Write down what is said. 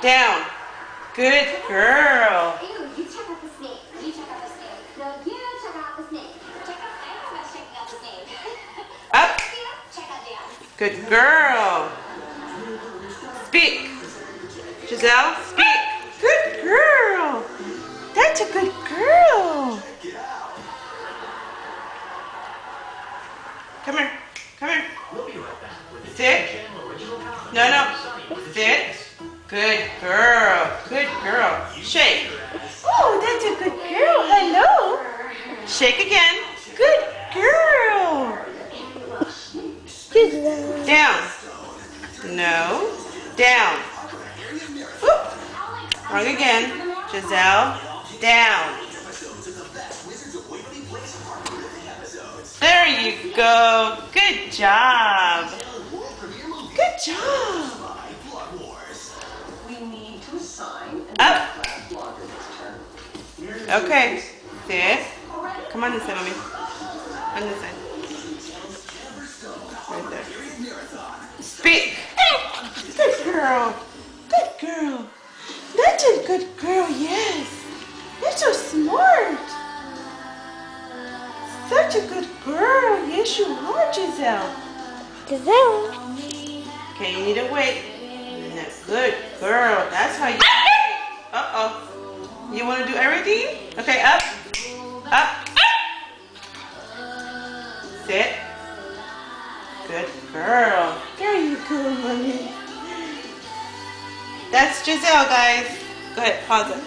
Down. Good girl. Ew, you check out the snake. You check out the snake. No, you check out the snake. Check out, I know about checking out the snake. Up. Check out Dad. Good girl. Speak. Giselle, speak. Good girl. That's a good girl. Come here. Come here. Sit. No. Sit. Good girl. Good girl. Shake. Oh, that's a good girl. Hello. Shake again. Good girl. Down. No. Down. Whoop. Wrong again. Giselle. Down. There you go. Good job. Good job. Up. Okay. Sit. Come on this side, mommy. On this side. Right there. Speak. Good girl. Good girl. That's a good girl, yes. You're so smart. Such a good girl. Yes, you are, Giselle. Okay, you need to wait. Good girl. That's how you wait. Uh-oh. You want to do everything? Okay, up. Up. Sit. Good girl. There you go, mommy. That's Giselle, guys. Go ahead, pause it.